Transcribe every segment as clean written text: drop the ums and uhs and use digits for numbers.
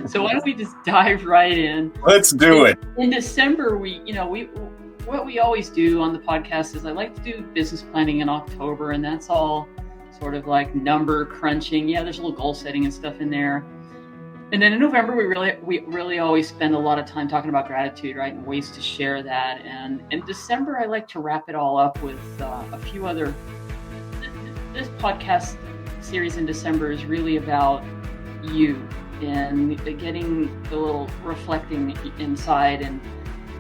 So why don't we just dive right in? Let's do it. In December, what we always do on the podcast is I like to do business planning in October, and that's all sort of like number crunching. Yeah, there's a little goal setting and stuff in there. And then in November, we really always spend a lot of time talking about gratitude, right, and ways to share that. And in December, I like to wrap it all up with a few other. This podcast series in December is really about you and getting a little reflecting inside and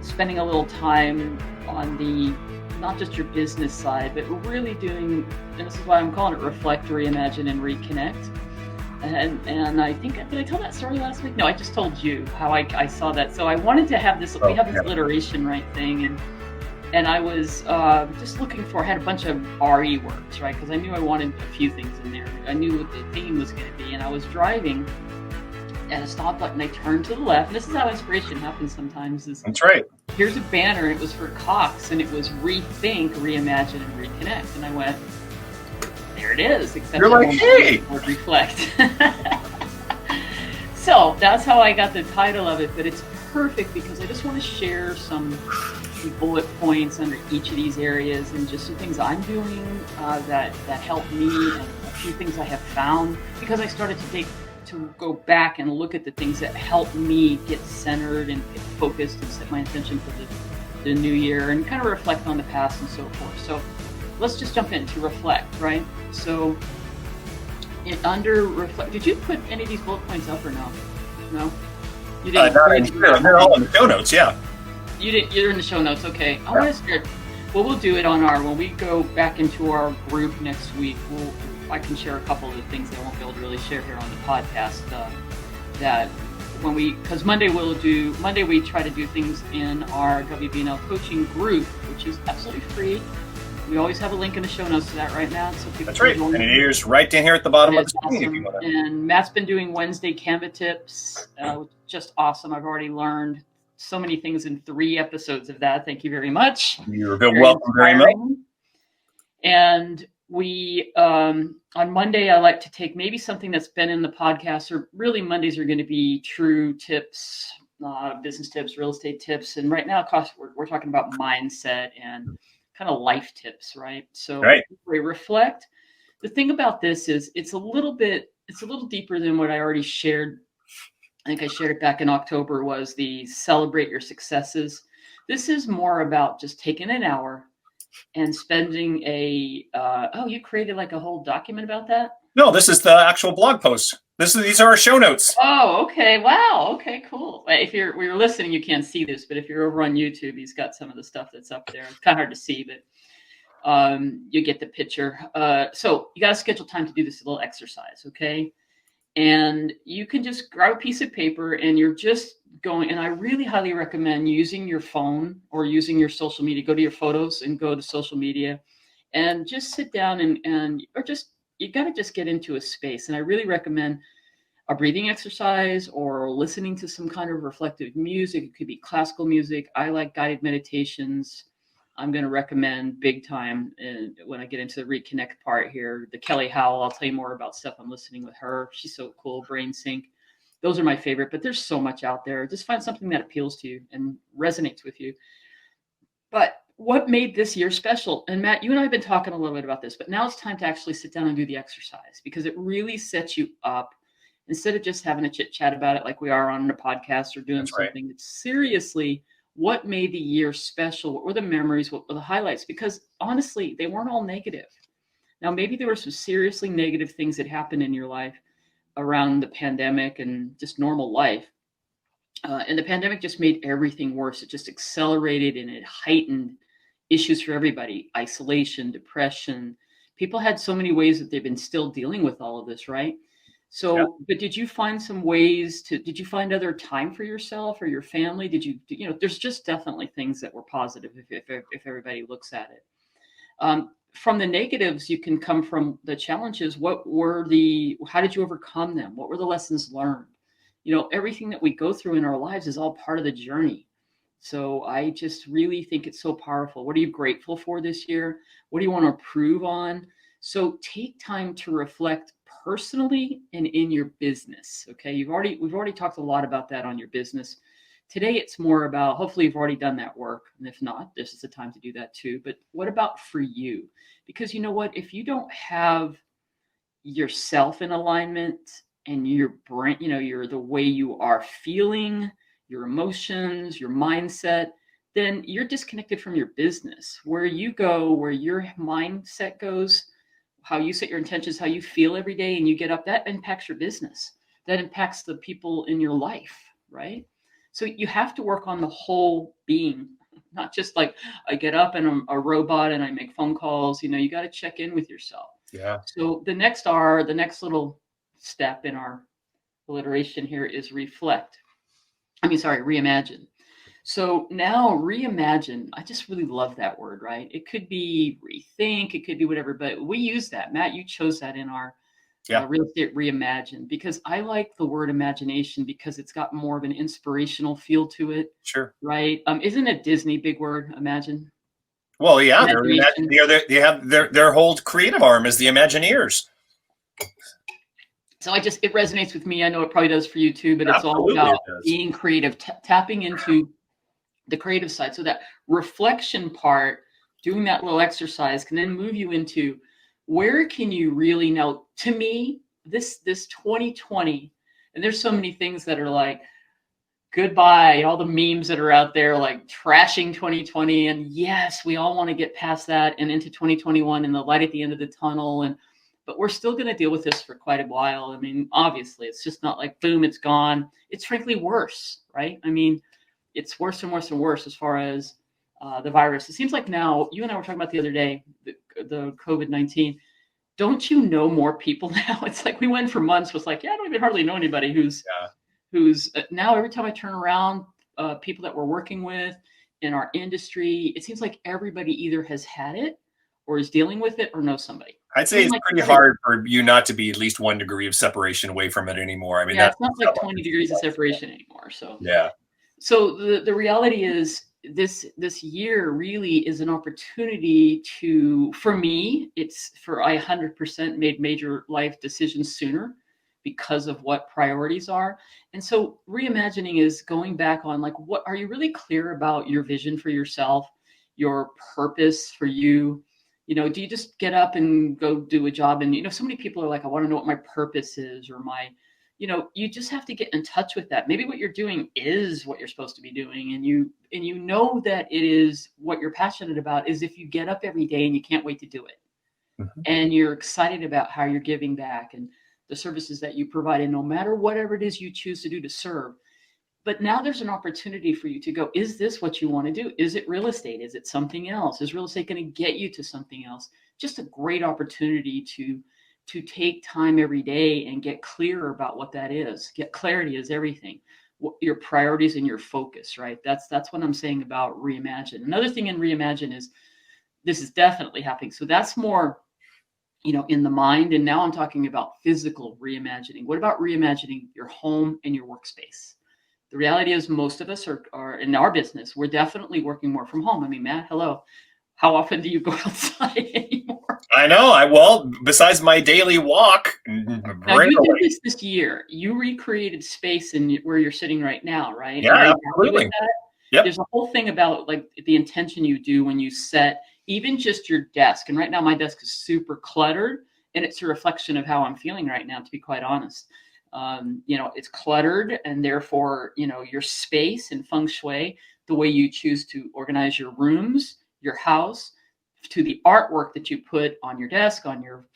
spending a little time on the not just your business side, but really doing, and this is why I'm calling it Reflect, Reimagine, and Reconnect. And I think, did I tell that story last week? No, I just told you how I saw that. So I wanted to have this, we have this alliteration, right, thing, and I was just looking for, I had a bunch of RE words, right, because I knew I wanted a few things in there. I knew what the theme was going to be, and I was driving at a stoplight, and I turned to the left. And this is how inspiration happens sometimes. That's right. Here's a banner, and it was for Cox, and it was Rethink, Reimagine, and Reconnect. And I went, there it is. Except you're like, hey! Reflect. So that's how I got the title of it, but it's perfect because I just want to share some bullet points under each of these areas and just some things I'm doing that help me, and a few things I have found because I started to go back and look at the things that help me get centered and get focused and set my intention for the new year and kind of reflect on the past and so forth. So let's just jump into reflect, right? So under reflect, did you put any of these bullet points up or no? No? You didn't? Not in here. They're all in the show notes, yeah. You're in the show notes, okay. I want to start, well, we'll do it when we go back into our group next week, I can share a couple of the things that I won't be able to really share here on the podcast. Because Monday we try to do things in our WBNL coaching group, which is absolutely free. We always have a link in the show notes to that right now. So people. That's right. And it is right down here at the bottom of the screen. Awesome. If you want to. And Matt's been doing Wednesday Canva tips. Just awesome. I've already learned so many things in 3 episodes of that. Thank you very much. You're welcome very much. And we, on Monday, I like to take maybe something that's been in the podcast, or really Mondays are going to be true tips, business tips, real estate tips. And right now, we're talking about mindset and kind of life tips, right? So we reflect. The thing about this is it's a little deeper than what I already shared. I think I shared it back in October, was the celebrate your successes. This is more about just taking an hour and spending you created like a whole document about that? No, this is the actual blog post. These are our show notes. Oh, okay. Wow. Okay, cool. If you're listening, you can't see this, but if you're over on YouTube, he's got some of the stuff that's up there. It's kind of hard to see, but you get the picture. So you got to schedule time to do this little exercise, okay? And you can just grab a piece of paper and you're just going, and I really highly recommend using your phone or using your social media. Go to your photos and go to social media and just sit down you got to just get into a space. And I really recommend a breathing exercise or listening to some kind of reflective music. It could be classical music. I like guided meditations. I'm going to recommend big time when I get into the Reconnect part here. The Kelly Howell, I'll tell you more about stuff I'm listening with her. She's so cool. Brain Sync. Those are my favorite, but there's so much out there. Just find something that appeals to you and resonates with you. But what made this year special? And Matt, you and I have been talking a little bit about this, but now it's time to actually sit down and do the exercise because it really sets you up instead of just having a chit chat about it like we are on a podcast or doing something. It's seriously what made the year special. What were the memories? What were the highlights? Because honestly, they weren't all negative. Now, maybe there were some seriously negative things that happened in your life around the pandemic and just normal life. And the pandemic just made everything worse. It just accelerated and it heightened issues for everybody. Isolation, depression. People had so many ways that they've been still dealing with all of this, right? So, But did you find did you find other time for yourself or your family? There's just definitely things that were positive if everybody looks at it. From the negatives, you can come from the challenges. How did you overcome them? What were the lessons learned? Everything that we go through in our lives is all part of the journey. So I just really think it's so powerful. What are you grateful for this year? What do you want to improve on? So take time to reflect personally and in your business. Okay, we've already talked a lot about that on your business. Today, it's more about, hopefully you've already done that work. And if not, this is the time to do that too. But what about for you? Because you know what? If you don't have yourself in alignment and your brain, you're the way you are feeling, your emotions, your mindset, then you're disconnected from your business. Where you go, where your mindset goes, how you set your intentions, how you feel every day and you get up, that impacts your business. That impacts the people in your life, right? So you have to work on the whole being, not just like I get up and I'm a robot and I make phone calls. You got to check in with yourself. Yeah. So the next little step in our alliteration here is reimagine. So now reimagine, I just really love that word, right? It could be rethink, it could be whatever, but we use that. Matt, you chose that in our real estate reimagine, because I like the word imagination because it's got more of an inspirational feel to it. Sure. Right? Isn't a Disney big word, imagine? Well, yeah, Imagination. they have their whole creative arm is the Imagineers. So it resonates with me. I know it probably does for you too, but it's all Absolutely, about it does. being creative, tapping into the creative side. So that reflection part, doing that little exercise can then move you into where can you really know. To me, this 2020, and there's so many things that are like, goodbye, all the memes that are out there like trashing 2020. And yes, we all want to get past that and into 2021 and the light at the end of the tunnel. But we're still going to deal with this for quite a while. I mean, obviously, it's just not like, boom, it's gone. It's frankly worse, right? I mean, it's worse and worse and worse as far as the virus. It seems like now, you and I were talking about the other day, the COVID-19. Don't you know more people now? It's like we went for months with like, yeah, I don't even hardly know anybody who's now every time I turn around, people that we're working with in our industry, it seems like everybody either has had it or is dealing with it or knows somebody. I'd say it's pretty hard for you not to be at least 1 degree of separation away from it anymore. I mean, yeah, it's not like 20 degrees of separation anymore. So yeah. So the reality is this year really is an opportunity for me, I 100% made major life decisions sooner because of what priorities are. And so reimagining is going back on like, what are you really clear about your vision for yourself, your purpose for you? Do you just get up and go do a job? And, so many people are like, I want to know what my purpose is or you just have to get in touch with that. Maybe what you're doing is what you're supposed to be doing. And you know that it is what you're passionate about is if you get up every day and you can't wait to do it. Mm-hmm. And you're excited about how you're giving back and the services that you provide. And no matter whatever it is you choose to do to serve, but now there's an opportunity for you to go, is this what you want to do? Is it real estate? Is it something else? Is real estate going to get you to something else? Just a great opportunity to take time every day and get clearer about what that is. Get clarity is everything. Your priorities and your focus, right? That's what I'm saying about reimagine. Another thing in reimagine is this is definitely happening. So that's more, in the mind. And now I'm talking about physical reimagining. What about reimagining your home and your workspace? The reality is most of us are in our business. We're definitely working more from home. I mean, Matt, hello. How often do you go outside anymore? I know. Besides my daily walk. Now you did this year. You recreated space in where you're sitting right now, right? Yeah, absolutely. Yep. There's a whole thing about like the intention you do when you set even just your desk. And right now my desk is super cluttered, and it's a reflection of how I'm feeling right now, to be quite honest. It's cluttered, and therefore, your space and feng shui, the way you choose to organize your rooms, your house, to the artwork that you put on your desk, on your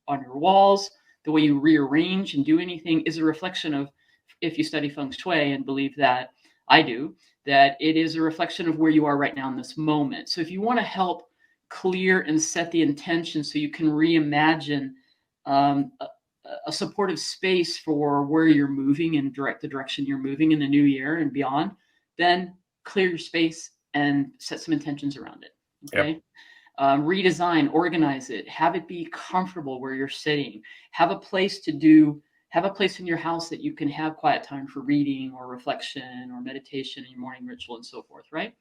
walls, the way you rearrange and do anything is a reflection of, if you study feng shui and believe that I do, that it is a reflection of where you are right now in this moment. So if you want to help clear and set the intention so you can reimagine a supportive space for where you're moving and the direction you're moving in the new year and beyond, then clear your space and set some intentions around it. Okay. Yep. Redesign, organize it, have it be comfortable where you're sitting, have a place in your house that you can have quiet time for reading or reflection or meditation and your morning ritual and so forth, right?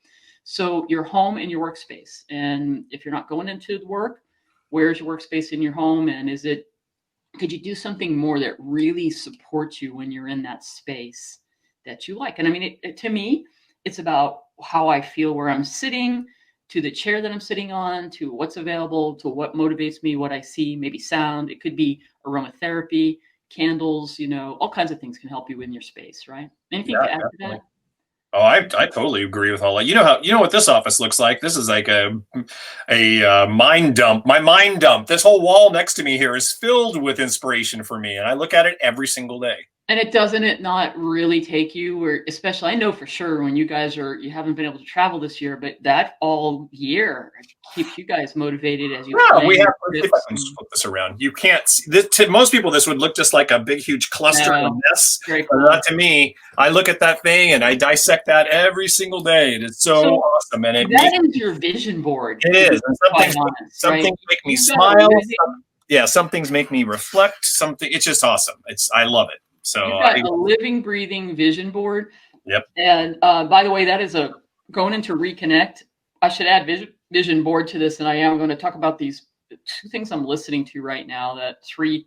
So your home and your workspace. And if you're not going into the work, where's your workspace in your home? And is it could you do something more that really supports you when you're in that space that you like? And I mean, to me, it's about how I feel where I'm sitting, to the chair that I'm sitting on, to what's available, to what motivates me, what I see, maybe sound. It could be aromatherapy, candles, all kinds of things can help you in your space, right? Anything Yeah, to add to definitely. that? Oh, I totally agree with all that. You know what this office looks like? This is like a mind dump. My mind dump. This whole wall next to me here is filled with inspiration for me, and I look at it every single day. And it not really take you, or especially I know for sure when you haven't been able to travel this year, but that all year keeps you guys motivated as you Yeah, plan we have. your Let's see if I trips. can flip this around. You can't see this, to most people. This would look just like a big, huge cluster of a No, mess, very but cool. not to me. I look at that thing and I dissect that every single day. It is so So awesome, and it that makes is your vision board, it to be is. And quite honest, some right? things make me You've got a smile. living Yeah, some things make me reflect. Something. It's just awesome. I love it. So you've got a living, breathing vision board. yep. And by the way, that is going into Reconnect. I should add vision board to this, and I am going to talk about these two things I'm listening to right now. Three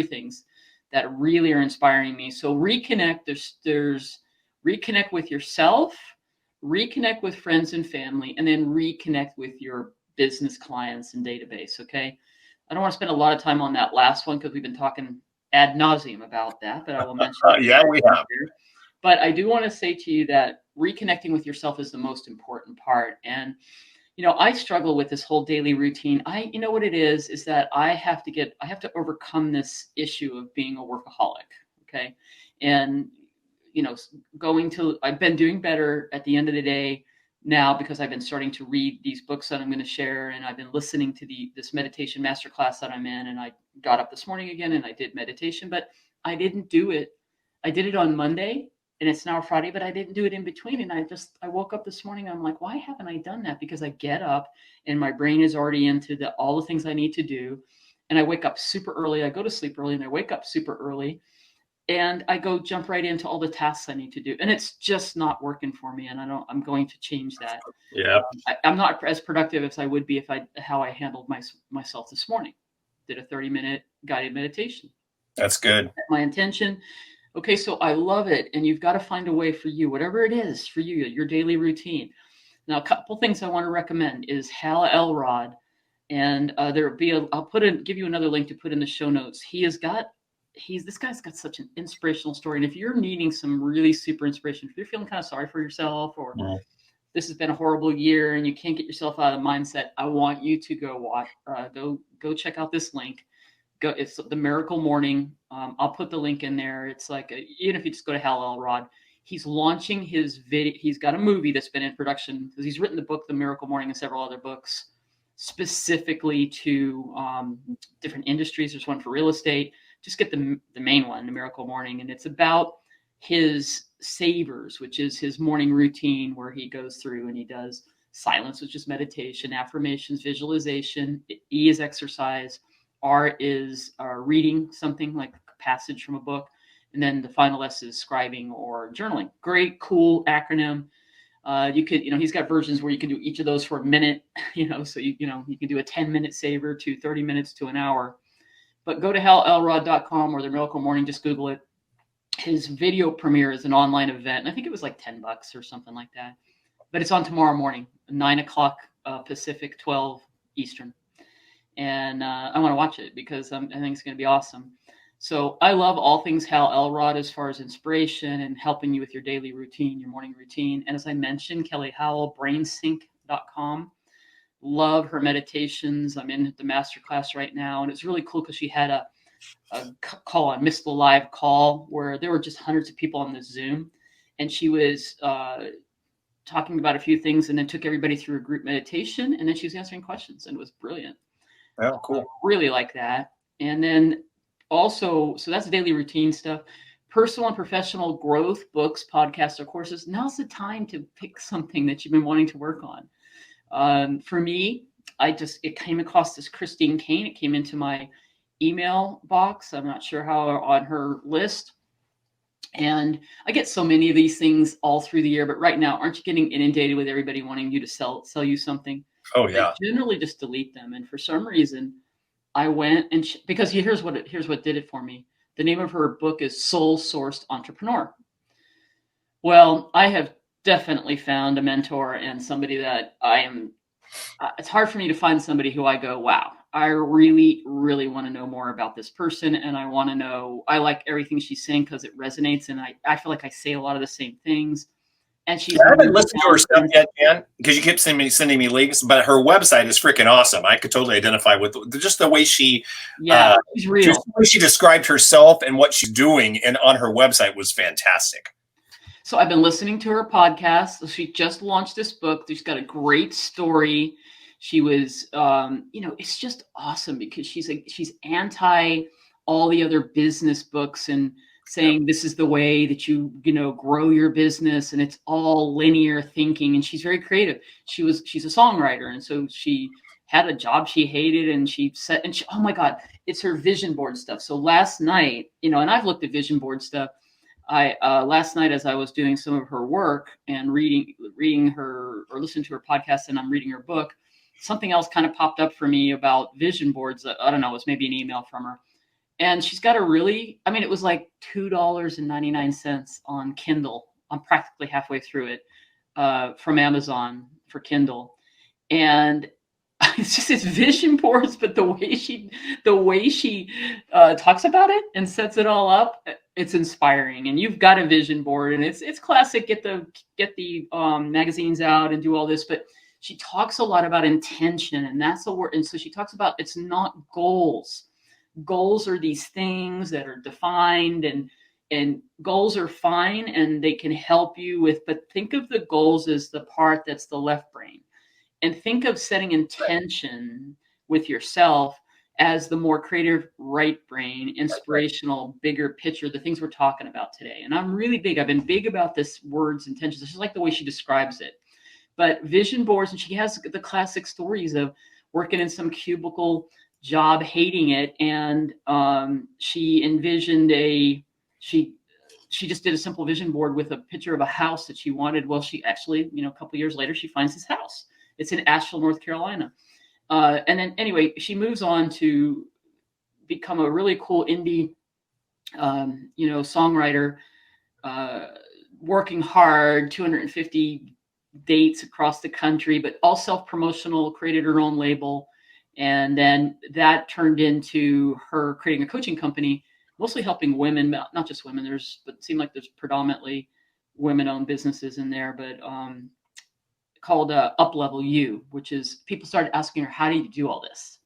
things that really are inspiring me. So Reconnect. There's reconnect with yourself, reconnect with friends and family, and then reconnect with your business clients and database. Okay, I don't want to spend a lot of time on that last one because we've been talking ad nauseum about that, but I will mention it Yeah, we have. here. But I do want to say to you that reconnecting with yourself is the most important part. And, I struggle with this whole daily routine. You know what it is that I have to overcome this issue of being a workaholic. Okay. And, I've been doing better at the end of the day now because I've been starting to read these books that I'm going to share. And I've been listening to this meditation masterclass that I'm in. And I got up this morning again and I did meditation, but I didn't do it. I did it on Monday and it's now Friday, but I didn't do it in between. And I woke up this morning. I'm like, why haven't I done that? Because I get up and my brain is already into all the things I need to do. And I wake up super early. I go to sleep early and I wake up super early and I go jump right into all the tasks I need to do. And it's just not working for me. And I'm going to change that. Yeah. I'm not as productive as I would be how I handled myself this morning. Did a 30-minute guided meditation. That's good. My intention. Okay, so I love it, and you've got to find a way for you, whatever it is for you, your daily routine. Now, a couple things I want to recommend is Hal Elrod, and there'll be give you another link to put in the show notes. This guy's got such an inspirational story, and if you're needing some really super inspiration, if you're feeling kind of sorry for yourself, or this has been a horrible year and you can't get yourself out of the mindset, I want you to go check out this link. It's the Miracle Morning. I'll put the link in there. It's like even if you just go to Hal Elrod, he's launching his video. He's got a movie that's been in production because he's written the book The Miracle Morning and several other books specifically to different industries. There's one for real estate. Just get the main one, The Miracle Morning, and it's about his savers, which is his morning routine where he goes through and he does silence, which is meditation, affirmations, visualization. E is exercise. R is reading something like a passage from a book. And then the final S is scribing or journaling. Great, cool acronym. You could, he's got versions where you can do each of those for a minute, so you can do a 10-minute saver to 30 minutes to an hour. But go to halelrod.com or the Miracle Morning, just Google it. His video premiere is an online event. And I think it was like $10 or something like that. But it's on tomorrow morning, 9:00 Pacific, 12 Eastern. And I want to watch it because I think it's going to be awesome. So I love all things Hal Elrod as far as inspiration and helping you with your daily routine, your morning routine. And as I mentioned, Kelly Howell, brainsync.com. Love her meditations. I'm in the masterclass right now. And it's really cool because she had a call. I missed the live call where there were just hundreds of people on the Zoom. And she was talking about a few things and then took everybody through a group meditation. And then she was answering questions and it was brilliant. Oh, cool. Really like that. And then also, so that's daily routine stuff. Personal and professional growth, books, podcasts, or courses. Now's the time to pick something that you've been wanting to work on. For me, it came across this Christine Kane. It came into my email box. I'm not sure how on her list. And I get so many of these things all through the year, but right now, aren't you getting inundated with everybody wanting you to sell you something? Oh yeah. I generally just delete them. And for some reason, I went and because here's what did it for me. The name of her book is Soul Sourced Entrepreneur. Well, I have definitely found a mentor and somebody that I am. It's hard for me to find somebody who I go, wow, I really, really want to know more about this person, and I want to know. I like everything she's saying because it resonates, and I feel like I say a lot of the same things. And she's I haven't listened to her stuff yet, Jan, because you keep sending me links. But her website is freaking awesome. I could totally identify with just the way she's real. Just the way she described herself and what she's doing, and on her website was fantastic. So I've been listening to her podcast. She just launched this book. She's got a great story. She was, it's just awesome because she's anti all the other business books and saying this is the way that you grow your business, and it's all linear thinking. And she's very creative. She's a songwriter, and so she had a job she hated, and oh my God, it's her vision board stuff. So last night, and I've looked at vision board stuff. Last night, as I was doing some of her work and reading her or listening to her podcast, and I'm reading her book, something else kind of popped up for me about vision boards. I don't know, it was maybe an email from her. And she's got it was like $2.99 on Kindle. I'm practically halfway through it from Amazon for Kindle. And it's vision boards, but the way she talks about it and sets it all up, it's inspiring. And you've got a vision board, and it's classic. Get the magazines out and do all this, but she talks a lot about intention, and that's a word. And so she talks about it's not goals. Goals are these things that are defined, and goals are fine, and they can help you with. But think of the goals as the part that's the left brain. And think of setting intention with yourself as the more creative right brain, inspirational, bigger picture, the things we're talking about today. And I've been big about this word's intentions. I just like the way she describes it. But vision boards, and she has the classic stories of working in some cubicle job, hating it. And she envisioned she just did a simple vision board with a picture of a house that she wanted. Well, she actually, a couple of years later, she finds this house. It's in Asheville, North Carolina. And then anyway, she moves on to become a really cool indie, songwriter, working hard, 250 dates across the country, but all self-promotional, created her own label. And then that turned into her creating a coaching company, mostly helping women, not just women. But it seemed like there's predominantly women-owned businesses in there, but called Up Level You, which is people started asking her, how do you do all this?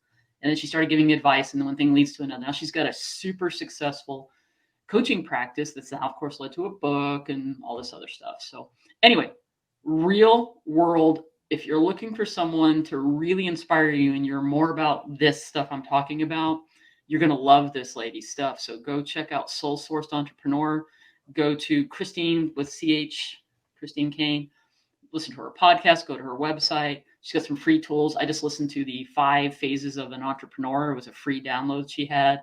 And then she started giving advice, and then one thing leads to another. Now she's got a super successful coaching practice that's now, of course, led to a book and all this other stuff. So anyway, real world, if you're looking for someone to really inspire you and you're more about this stuff I'm talking about, you're going to love this lady's stuff. So go check out Soul Sourced Entrepreneur. Go to Christine with CH, Christine Kane. Listen to her podcast, go to her website. She's got some free tools. I just listened to the 5 phases of an entrepreneur. It was a free download she had.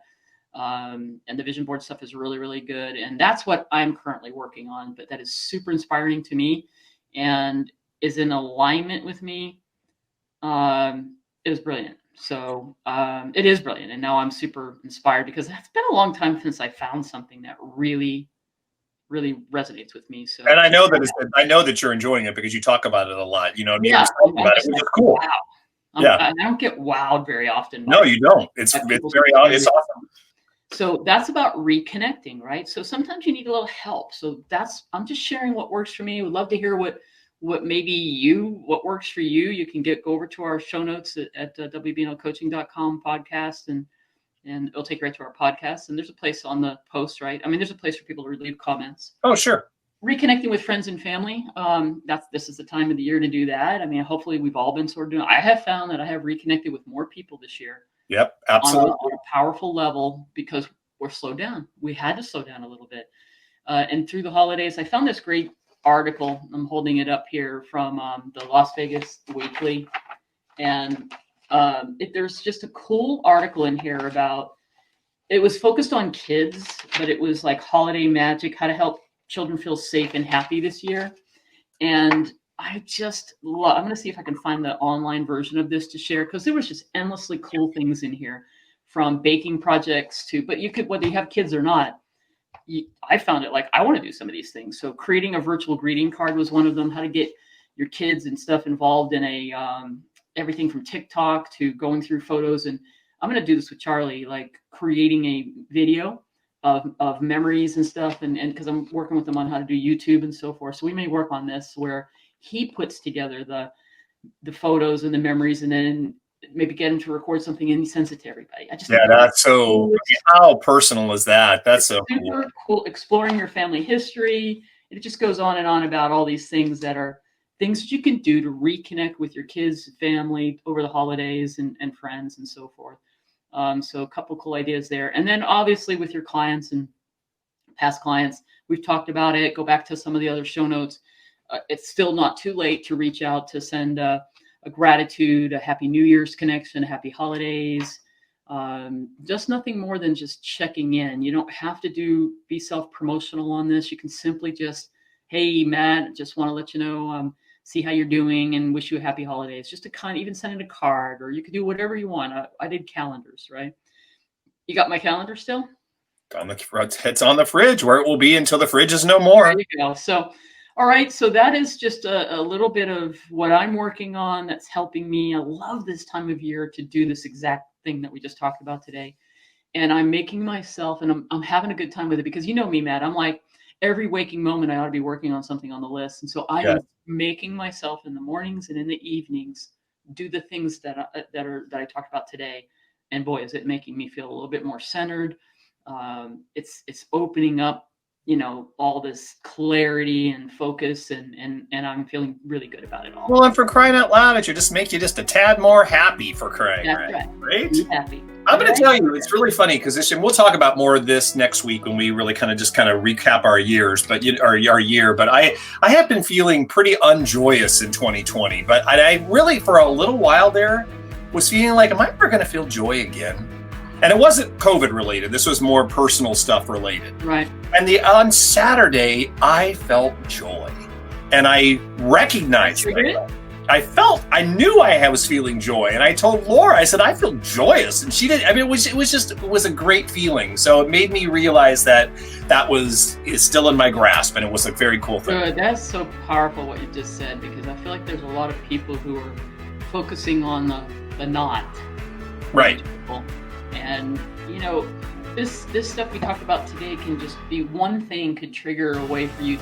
And the vision board stuff is really, really good. And that's what I'm currently working on, but that is super inspiring to me and is in alignment with me. It was brilliant. So it is brilliant. And now I'm super inspired because it's been a long time since I found something that really resonates with me. So, and I know that you're enjoying it because you talk about it a lot. Yeah, about it, which is cool. Wow. I don't get wowed very often. No, you don't. It's awesome. So that's about reconnecting, right? So sometimes you need a little help. So I'm just sharing what works for me. Would love to hear what works for you. You can go over to our show notes at wbnlcoaching.com podcast, and it'll take you right to our podcast. And there's a place on the post, right? I mean, there's a place for people to leave comments. Oh, sure. Reconnecting with friends and family. This is the time of the year to do that. I mean, hopefully we've all been sort of doing. I have found that I have reconnected with more people this year. Yep, absolutely. On a powerful level because we're slowed down. We had to slow down a little bit. And through the holidays, I found this great article. I'm holding it up here from the Las Vegas Weekly. And there's just a cool article in here about, it was focused on kids, but it was like holiday magic, how to help children feel safe and happy this year. And I just love, I'm going to see if I can find the online version of this to share, because there was just endlessly cool things in here. from baking projects to, but you could, whether you have kids or not, I found it like, I want to do some of these things. So creating a virtual greeting card was one of them, how to get your kids and stuff involved in everything from TikTok to going through photos. And I'm going to do this with Charlie, like creating a video of memories and stuff. And because I'm working with him on how to do YouTube and so forth. So we may work on this where he puts together the photos and the memories, and then maybe get him to record something and he sends it to everybody. That's so cool. How personal is that? That's so super cool. Exploring your family history. And it just goes on and on about all these things that are things that you can do to reconnect with your kids, family over the holidays and friends and so forth. So a couple cool ideas there. And then obviously with your clients and past clients, we've talked about it. Go back to some of the other show notes. It's still not too late to reach out to send a gratitude, a happy New Year's connection, happy holidays. Just nothing more than just checking in. You don't have to be self-promotional on this. You can simply just, hey, Matt, just want to let you know, see how you're doing and wish you a happy holidays. Just to kind of even send in a card, or you could do whatever you want. I did calendars, right? You got my calendar still? It's on the fridge, where it will be until the fridge is no more. There you go. So, all right. So that is just a little bit of what I'm working on that's helping me. I love this time of year to do this exact thing that we just talked about today. And I'm making myself, and I'm having a good time with it, because you know me, Matt, I'm like, every waking moment I ought to be working on something on the list. And so I am making myself in the mornings and in the evenings do the things that I talked about today. And boy, is it making me feel a little bit more centered. It's opening up, all this clarity and focus, and I'm feeling really good about it all. Well, and for crying out loud, it should just make you just a tad more happy for crying. That's right? Be happy. I'm going to tell you, it's really funny because we'll talk about more of this next week when we really kind of recap our years, but our year. But I have been feeling pretty unjoyous in 2020, but I really, for a little while there, was feeling like, am I ever going to feel joy again? And it wasn't COVID related. This was more personal stuff related. Right. And on Saturday, I felt joy, and I recognized it. I knew I was feeling joy, and I told Laura, I said, I feel joyous, and she did. I mean, it was a great feeling. So it made me realize that is still in my grasp, and it was a very cool thing. Good. That's so powerful what you just said, because I feel like there's a lot of people who are focusing on the not. Right. And this stuff we talked about today can just be one thing, could trigger a way for you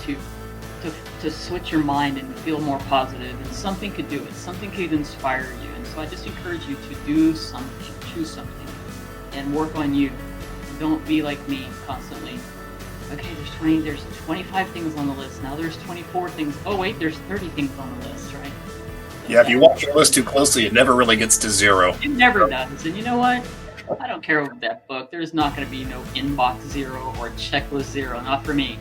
to switch your mind and feel more positive, and something could do it. Something could inspire you. And so I just encourage you to do something, choose something, and work on you. Don't be like me constantly. Okay, there's 25 things on the list. Now there's 24 things. Oh wait, there's 30 things on the list, right? So yeah, if you watch your list too closely, it never really gets to zero. It never does. And you know what? I don't care about that book. There's not going to be no inbox zero or checklist zero, not for me.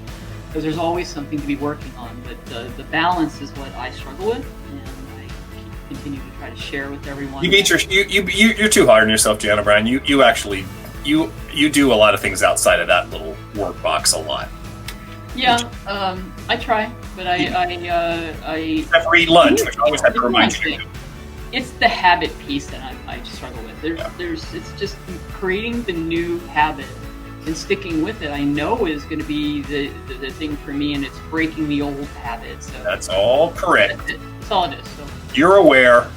Because there's always something to be working on. But the balance is what I struggle with, and I continue to try to share with everyone. You're too hard on yourself, Jan O'Brien. You actually do a lot of things outside of that little work box a lot. Yeah, I try, but I have to eat lunch, which I always have to remind you. It's the habit piece that I struggle with. It's just creating the new habit and sticking with it. I know is going to be the thing for me, and it's breaking the old habits. So that's all correct. That's all it is. So you're aware.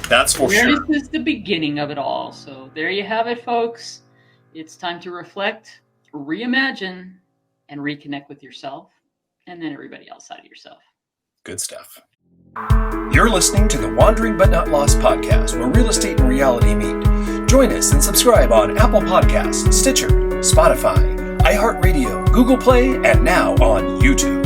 That's for sure. Awareness is the beginning of it all. So there you have it, folks. It's time to reflect, reimagine, and reconnect with yourself, and then everybody outside of yourself. Good stuff. You're listening to the Wandering But Not Lost podcast, where real estate and reality meet. Join us and subscribe on Apple Podcasts, Stitcher, Spotify, iHeartRadio, Google Play, and now on YouTube.